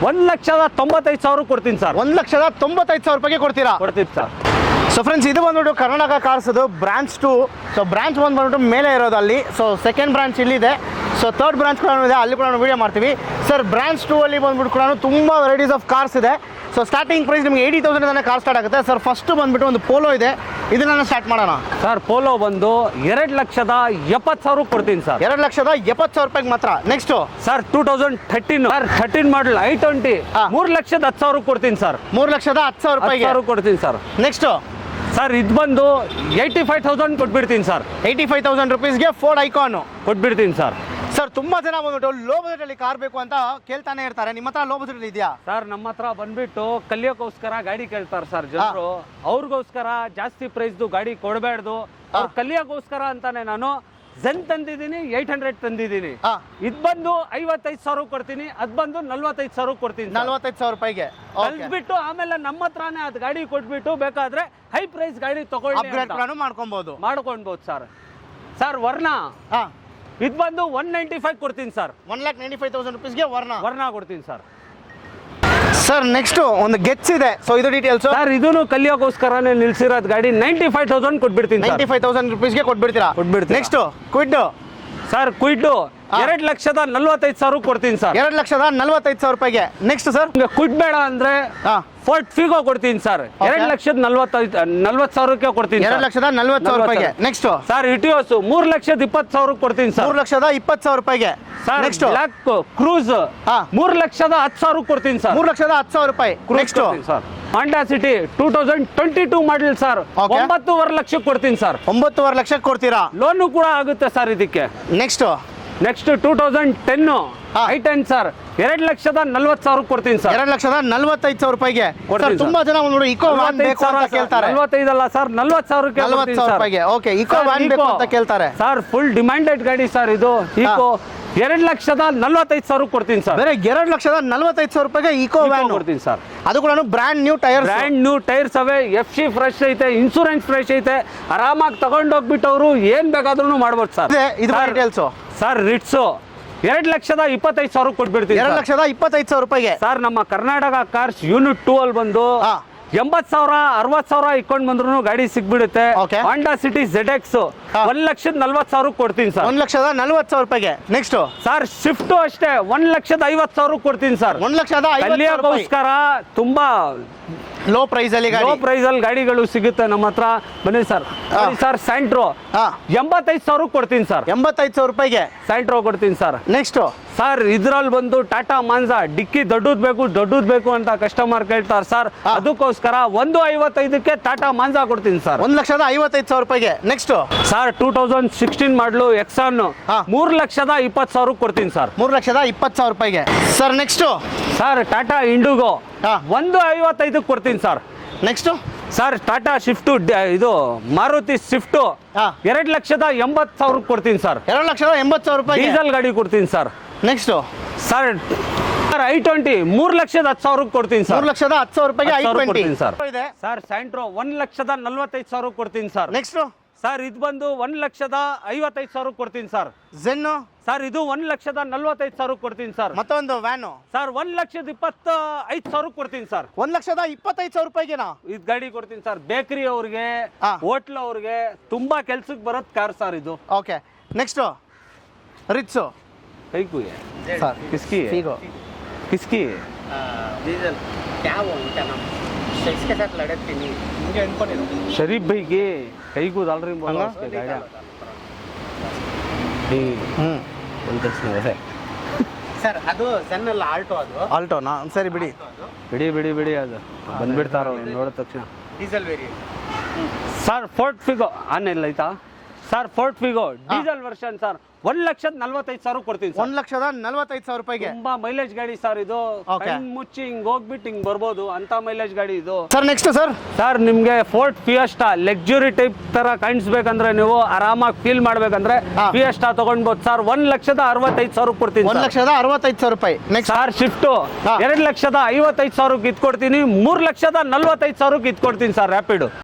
1,95,000 ಕೊಡ್ತೀನಿ ಸರ್. 1,95,000 ರೂಪಾಯಿಗೆ ಕೊಡ್ತೀನಿ ಸರ್. ಸೊ ಫ್ರೆಂಡ್ಸ್, ಇದು ಬಂದ್ಬಿಟ್ಟು Karnataka cars branch 2. So branch 1 ಬಂದ್ಬಿಟ್ಟು ಮೇಲೆ ಇರೋದು ಅಲ್ಲಿ. ಸೊ ಸೆಕೆಂಡ್ ಬ್ರಾಂಚ್ ಇಲ್ಲಿದೆ. ಸೊ ಥರ್ಡ್ ಬ್ರಾಂಚ್ ಕೂಡ ಇದೆ, ಅಲ್ಲಿ ಕೂಡ ನಾವು ವೀಡಿಯೋ ಮಾಡ್ತೀವಿ ಸರ್. ಬ್ರಾಂಚ್ 2 ಅಲ್ಲಿ ಬಂದ್ಬಿಟ್ಟು ಕೂಡ ತುಂಬ ವೆರೈಟೀಸ್ ಆಫ್ ಕಾರ್ಸ್ ಇದೆ. ಸೊ ಸ್ಟಾರ್ಟಿಂಗ್ ಪ್ರೈಸ್ ನಿಮಗೆ 80,000 ಕಾರ್ ಸ್ಟಾರ್ಟ್ ಆಗುತ್ತೆ ಸರ್. ಫಸ್ಟ್ ಬಂದ್ಬಿಟ್ಟು ಒಂದು ಪೋಲೋ ಇದೆ, ಇದನ್ನ ಸ್ಟಾರ್ಟ್ ಮಾಡೋಣ ಸರ್. ಪೋಲೋ ಬಂದು 2,70,000 ಕೊಡ್ತೀನಿ ಸರ್. 2,70,000 ರೂಪಾಯಿಗೆ ಮಾತ್ರ. ನೆಕ್ಸ್ಟ್ ಸರ್ 2013 ಮಾಡಲ್ i20, 3,10,000 ಕೊಡ್ತೀನಿ ಸರ್. 3,10,000 ರೂಪಾಯಿಗೆ ಕೊಡ್ತೀನಿ ಸರ್. ನೆಕ್ಸ್ಟ್ ಸರ್ ಇದು ಬಂದು 85,000 ಕೊಟ್ಬಿಡ್ತೀನಿ ಸರ್. 85,000 ರೂಪೀಸ್ಗೆ ಫೋರ್ಡ್ ಐಕಾನ್ ಕೊಟ್ಬಿಡ್ತೀನಿ ಸರ್. ಸರ್ ತುಂಬಾ ಜನ ಬಂದ್ಬಿಟ್ಟು ಲೋ ಬಜೆಟ್ ಅಲ್ಲಿ ಕಾರ್ ಬೇಕು ಅಂತ ಕೇಳ್ತಾನೆ ಇರ್ತಾರೆ. ನಿಮ್ಮ ಹತ್ರ ಲೋ ಬಜೆಟ್ ಇದೆಯಾ ಸರ್? ನಮ್ಮ ಹತ್ರ ಬಂದ್ಬಿಟ್ಟು ಕಲಿಯೋಕ್ಕೋಸ್ಕರ ಗಾಡಿ ಕೇಳ್ತಾರೆ ಸರ್ ಜನರು. ಅವ್ರಿಗೋಸ್ಕರ ಜಾಸ್ತಿ ಪ್ರೈಸ್ದು ಗಾಡಿ ಕೊಡಬೇಡ್ದು, ಅವ್ರು ಕಲಿಯೋಕ್ಕೋಸ್ಕರ ಅಂತಾನೆ ನಾನು ಜೆನ್ ತಂದಿದ್ದೀನಿ, 800 ತಂದಿದ್ದೀನಿ. ಇದು ಬಂದು 55,000 ಕೊಡ್ತೀನಿ, ಅದ್ ಬಂದು 45,000 ಕೊಡ್ತೀನಿ. 45,000 ರೂಪಾಯಿಗೆ ಕಲ್ಸ್ಬಿಟ್ಟು ಆಮೇಲೆ ನಮ್ಮ ಹತ್ರನೇ ಅದ್ ಗಾಡಿ ಕೊಟ್ಬಿಟ್ಟು ಬೇಕಾದ್ರೆ ಹೈ ಪ್ರೈಸ್ ಗಾಡಿ ತಗೊಳ್ಳಿ ಮಾಡ್ಕೊಳ್ಬಹುದು ಸರ್. ಸರ್ ವರ್ನಾ ಇದು ಬಂದು 195 ಕೊಡ್ತೀನಿ ಸರ್. 1,95,000 ರೂಪೀಸ್ಗೆ ವರ್ನಾ ಕೊಡ್ತೀನಿ ಸರ್. ಸರ್ ನೆಕ್ಸ್ಟ್ ಒಂದು ಗೆಟ್ಸ್ ಇದೆ. ಸೊ ಇದು ಡೀಟೇಲ್ಸ್ ಸರ್. ಇದನ್ನು ಕಲಿಯೋಕ್ಕೋಸ್ಕರನೇ ನಿಲ್ಸಿರೋದು ಗಾಡಿ, 95,000 ಕೊಟ್ಬಿಡ್ತೀನಿ. 95,000 ರೂಪೀಸ್ಗೆ ಕೊಟ್ಬಿಡ್ತೀರಾ? Next Kwid sir. ಕ್ವಿಡ್ 2,45,000 ಕೊಡ್ತೀನಿ ಸರ್. 2,45,000 ರೂಪಾಯಿಗೆ. ನೆಕ್ಸ್ಟ್ ಸರ್ ಕ್ವಿಡ್ ಬೇಡ ಅಂದ್ರೆ ಫೋರ್ಟ್ ಫಿಗೋ ಕೊಡ್ತೀನಿ ಸರ್. 2,40,000 ಕೊಡ್ತೀನಿ. 2,40,000 ರೂಪಾಯಿಗೆ. ನೆಕ್ಸ್ಟ್ ಸರ್ ಇಟಿಯೋಸ್ 3,20,000 ಕೊಡ್ತೀನಿ ಸರ್. 3,20,000 ರೂಪಾಯಿಗೆ. ನೆಕ್ಸ್ಟ್ ಬ್ಲಾಕ್ ಕ್ರೂಸ್ 3,10,000 ಕೊಡ್ತೀನಿ ಸರ್. 3,10,000 ರೂಪಾಯಿ. Next sir Honda City 2022 model sir, 9.5 ಲಕ್ಷಕ್ಕೆ ಕೊಡ್ತೀನಿ ಸರ್. 9.5 ಲಕ್ಷಕ್ಕೆ ಕೊಡ್ತೀರಾ? ಲೋನು ಕೂಡ ಆಗುತ್ತೆ ಸರ್ ಇದಕ್ಕೆ. ನೆಕ್ಸ್ಟ್ 2010 i10 ಸರ್, 2,40,000 ಕೊಡ್ತೀನಿ ಸರ್. 2,45,000 ರೂಪಾಯಿಗೆ. ತುಂಬಾ ಜನ ಇಕೋ ವ್ಯಾನ್ ಬೇಕು ಅಂತ ಕೇಳ್ತಾರೆ. 45 ಅಲ್ಲ ಸರ್, 40,000 ರೂಪಾಯಿಗೆ. ಓಕೆ, ಇಕೋ ವ್ಯಾನ್ ಬೇಕು ಅಂತ ಕೇಳ್ತಾರೆ ಸರ್. ಫುಲ್ ಡಿಮ್ಯಾಂಡೆಡ್ ಗಾಡಿ ಸರ್ ಇದು. ಇಕೋ 2,45,000 ಕೊಡ್ತೀನಿ ಸರ್. ಬೇರೆ 2,45,000 ರೂಪಾಯಿಗೆ ಇಕೋ ವ್ಯಾನ್ ಕೊಡ್ತೀನಿ ಸರ್. ಅದು ಕೂಡ ಬ್ರ್ಯಾಂಡ್ ನ್ಯೂ ಟೈರ್ಸ್ ಅವೆ, FC ಫ್ರೆಶ್ ಐತೆ, ಇನ್ಶೂರೆನ್ಸ್ ಫ್ರೆಶ್ ಐತೆ, ಆರಾಮಾಗಿ ತಗೊಂಡೋಗ್ಬಿಟ್ಟು ಅವರು ಏನ್ ಬೇಕಾದ್ರೂ ಮಾಡ್ಬೋದು ಸರ್. ಇದು ಡೀಟೇಲ್ಸ್ ಸರ್. ರಿಟ್ಸು 2,25,000 ಕೊಟ್ಬಿಡ್ತೀನಿ. 2,25,000 ರೂಪಾಯಿಗೆ ಸರ್. ನಮ್ಮ ಕರ್ನಾಟಕ ಕಾರ್ಸ್ ಯೂನಿಟ್ 2 ಅಲ್ಲಿ ಬಂದು 80,000 60,000 ಇಟ್ಕೊಂಡು ಬಂದ್ರು ಗಾಡಿ ಸಿಗ್ಬಿಡುತ್ತೆ. ಹೋಂಡಾ ಸಿಟಿ ZX 1,40,000 ಕೊಡ್ತೀನಿ ಸರ್. 1,40,000 ರೂಪಾಯಿಗೆ. ನೆಕ್ಸ್ಟ್ ಸರ್ ಶಿಫ್ಟ್ ಅಷ್ಟೇ 1,50,000 ಕೊಡ್ತೀನಿ ಸರ್. 1,50,000 ಕಲಿಯೋಕ್ಕೋಸ್ಕರ ತುಂಬಾ ಲೋ ಪ್ರೈಸ್ ಅಲ್ಲಿ ಲೋ ಪ್ರೈಸ್ ಅಲ್ಲಿ ಗಾಡಿಗಳು ಸಿಗುತ್ತೆ ನಮ್ಮ ಹತ್ರ. ಬನ್ನಿ ಸರ್. ಸರ್ ಸ್ಯಾಂಟ್ರೋ 85,000 ಕೊಡ್ತೀನಿ ಸರ್. 85,000 ರೂಪಾಯಿಗೆ ಸ್ಯಾಂಟ್ರೋ ಕೊಡ್ತೀನಿ ಸರ್. ನೆಕ್ಸ್ಟ್ ಸರ್ ಇದ್ರಲ್ಲಿ ಬಂದು ಟಾಟಾ ಮಾನ್ಸಾ ಡಿಕ್ಕಿ ದೊಡ್ಡದು ಬೇಕು ಅಂತ ಕಸ್ಟಮರ್ ಕೇಳ್ತಾರೆ ಸರ್. ಅದಕ್ಕೋಸ್ಕರ 155ಕ್ಕೆ ಟಾಟಾ ಮಾನ್ಸಾ ಕೊಡ್ತೀನಿ ಸರ್. 1,55,000 ರೂಪಾಯಿಗೆ. ನೆಕ್ಸ್ಟ್ ಸರ್ 2016 ಮಾಡಲು ಎಕ್ಸಾನ್ 3,20,000 ಕೊಡ್ತೀನಿ ಸರ್. 3,20,000 ರೂಪಾಯಿಗೆ. Sir next sir Tata Indigo 155ಕ್ಕೆ ಕೊಡ್ತೀನಿ sir. Next sir Tata shift ಇದು ಮಾರುತಿ ಸ್ವಿಫ್ಟ್ 2,80,000 ಕೊಡ್ತೀನಿ ಸರ್. 2,80,000 ರೂಪಾಯಿ ಡೀಸೆಲ್ ಗಾಡಿ ಕೊಡ್ತೀನಿ ಸರ್. ನೆಕ್ಸ್ಟ್ ಸರ್ i20 3,10,000 ಕೊಡ್ತೀನಿ ಸರ್. 3,10,000 ರೂಪಾಯಿಗೆ ಕೊಡ್ತೀನಿ i20 ಸರ್. ಸರ್ ಸ್ಯಾಂಟ್ರೋ 1,45,000 ಕೊಡ್ತೀನಿ ಸರ್. ನೆಕ್ಸ್ಟ್ ಸರ್ ಇದು ಬಂದು 1,55,000 ಕೊಡ್ತೀನಿ ಸರ್. ಝೆನ್ನು ಸರ್ ಇದು 1,45,000 ಕೊಡ್ತೀನಿ ಸರ್. ಮತ್ತೊಂದು ವ್ಯಾನು ಸರ್ 1,25,000 ಕೊಡ್ತೀನಿ ಸರ್. 1,25,000 ರೂಪಾಯಿಗೆನಾ ಇದು ಗಾಡಿ ಕೊಡ್ತೀನಿ ಸರ್. ಬೇಕರಿ ಅವ್ರಿಗೆ ಹೋಟ್ಲ್ ಅವ್ರಿಗೆ ತುಂಬಾ ಕೆಲ್ಸಕ್ಕೆ ಬರೋದ್ ಕಾರ್ ಸರ್ ಇದು. ಓಕೆ. ನೆಕ್ಸ್ಟ್ ರಿಟ್ಸು ಕೈಕು ಸರ್ किसकी है? ಫೀಗೋ किसकी है? डीजल क्या वो उनका नाम इसके साथ लड़े थे नहीं मुझे इनको नहीं शरीफ भाई के कईकू डाल रही बोला उसके गाड़ी बोलते हैं ಸರ್ ಅದು ಸಣ್ಣ ಆಲ್ಟೋ ಅದು ಆಲ್ಟೋನಾ? ಸರಿ ಬಿಡಿ ಬಿಡಿ ಅದು ಬಂದ್ಬಿಡ್ತಾರ ನೋಡಿದ ತಕ್ಷಣ. Diesel variant sir fort Figo on ಇಲ್ಲ ಆಯ್ತಾ sir. Fort Figo diesel version sir 1,45,000 ಕೊಡ್ತೀನಿ ಸರ್. 1,45,000 ರೂಪಾಯಿಗೆ. ತುಂಬಾ ಮೈಲೇಜ್ ಗಾಡಿ ಸರ್ ಇದು. Okay. ಕಣ್ ಮುಚ್ಚಿ ಹಿಂಗ್ ಹೋಗ್ಬಿಟ್ಟು ಹಿಂಗ್ ಬರ್ಬೋದು ಅಂತ ಮೈಲೇಜ್ ಗಾಡಿ ಇದು. ಸರ್ ನೆಕ್ಸ್ಟ್ ಸರ್ ಸರ್ ನಿಮ್ಗೆ ಫೋರ್ಟ್ ಫಿಯಸ್ಟಾ ಲಕ್ಸುರಿ ಟೈಪ್ ತರ ಕಾಣಿಸ್ಬೇಕಂದ್ರೆ ನೀವು ಆರಾಮಾಗಿ ಫೀಲ್ ಮಾಡ್ಬೇಕಂದ್ರೆ ಫಿಯಸ್ಟಾ ತಗೊಂಡ್ಬೋದು ಸರ್. 1,65,000 ಕೊಡ್ತೀನಿ. 1,65,000 ರೂಪಾಯಿ. ನೆಕ್ಸ್ಟ್ ಸರ್ ಶಿಫ್ಟ್ 2,55,000 ಇದ್ ಕೊಡ್ತೀನಿ. 3,45,000 ಇದ್ ಕೊಡ್ತೀನಿ ಸರ್ ರ್ಯಾಪಿಡ್.